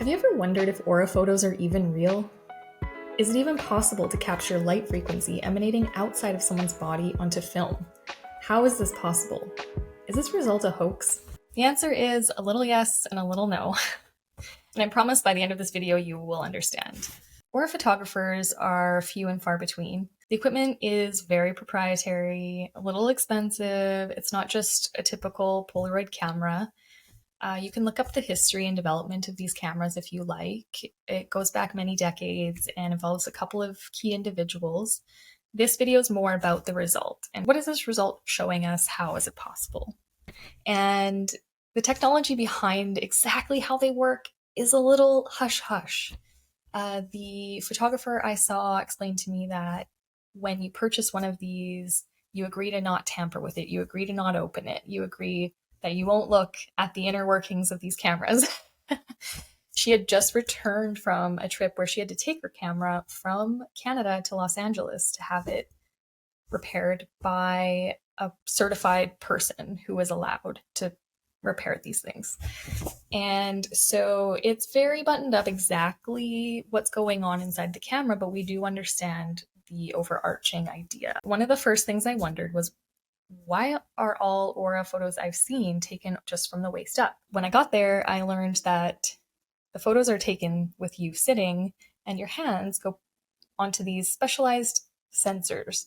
Have you ever wondered if aura photos are even real? Is it even possible to capture light frequency emanating outside of someone's body onto film? How is this possible? Is this result a hoax? The answer is a little yes and a little no. And I promise by the end of this video you will understand. Aura photographers are few and far between. The equipment is very proprietary, a little expensive. It's not just a typical Polaroid camera. You can look up the history and development of these cameras if you like. It goes back many decades and involves a couple of key individuals. This video is more about the result. And what is this result showing us? How is it possible? And the technology behind exactly how they work is a little hush-hush. The photographer I saw explained to me that when you purchase one of these, you agree to not tamper with it. You agree to not open it. You agree that you won't look at the inner workings of these cameras. She had just returned from a trip where she had to take her camera from Canada to Los Angeles to have it repaired by a certified person who was allowed to repair these things. And so it's very buttoned up exactly what's going on inside the camera, but we do understand the overarching idea. One of the first things I wondered was, why are all aura photos I've seen taken just from the waist up? When I got there, I learned that the photos are taken with you sitting and your hands go onto these specialized sensors.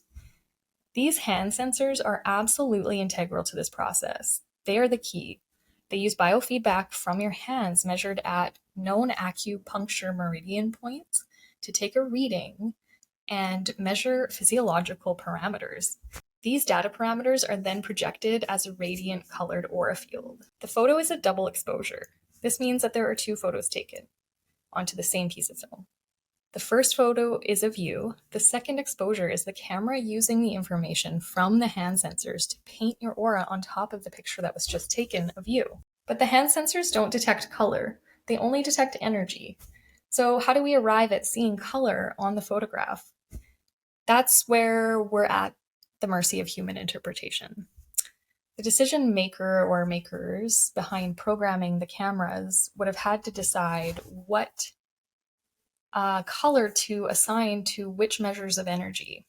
These hand sensors are absolutely integral to this process. They are the key. They use biofeedback from your hands measured at known acupuncture meridian points to take a reading and measure physiological parameters. These data parameters are then projected as a radiant colored aura field. The photo is a double exposure. This means that there are two photos taken onto the same piece of film. The first photo is of you. The second exposure is the camera using the information from the hand sensors to paint your aura on top of the picture that was just taken of you. But the hand sensors don't detect color. They only detect energy. So how do we arrive at seeing color on the photograph? That's where we're at the mercy of human interpretation. The decision maker or makers behind programming the cameras would have had to decide what color to assign to which measures of energy.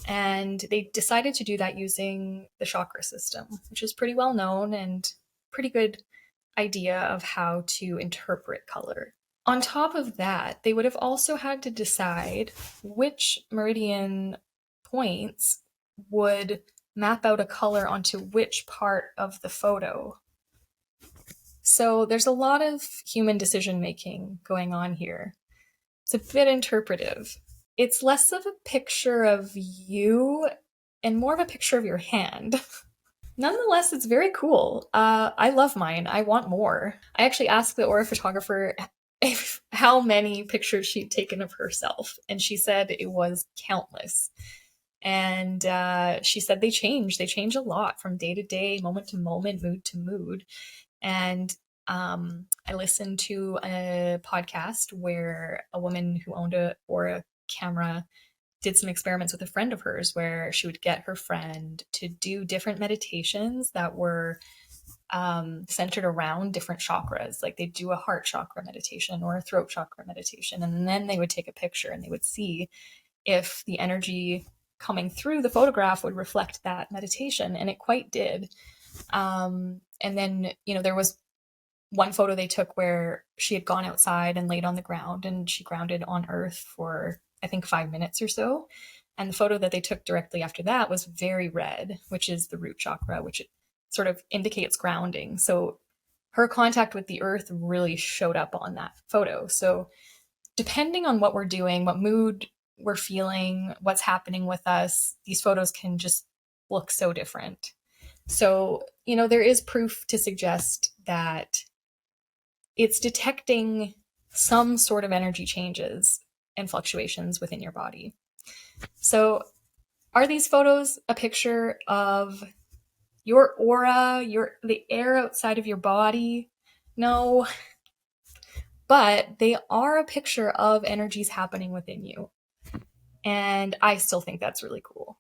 And they decided to do that using the chakra system, which is pretty well known and pretty good idea of how to interpret color. On top of that, they would have also had to decide which meridian points would map out a color onto which part of the photo. So there's a lot of human decision making going on here. It's a bit interpretive. It's less of a picture of you and more of a picture of your hand. Nonetheless, it's very cool. I love mine. I want more. I actually asked the aura photographer how many pictures she'd taken of herself, and she said it was countless. And she said they change a lot from day to day, moment to moment, mood to mood. And I listened to a podcast where a woman who owned a aura camera did some experiments with a friend of hers where she would get her friend to do different meditations that were centered around different chakras. Like they'd do a heart chakra meditation or a throat chakra meditation, and then they would take a picture and they would see if the energy coming through the photograph would reflect that meditation, and it quite did. And then, there was one photo they took where she had gone outside and laid on the ground, and she grounded on earth for, I think, 5 minutes or so. And the photo that they took directly after that was very red, which is the root chakra, which sort of indicates grounding. So her contact with the earth really showed up on that photo. So depending on what we're doing, what mood we're feeling, what's happening with us, these photos can just look so different. So, there is proof to suggest that it's detecting some sort of energy changes and fluctuations within your body. So are these photos a picture of your aura, the air outside of your body? No, but they are a picture of energies happening within you. And I still think that's really cool.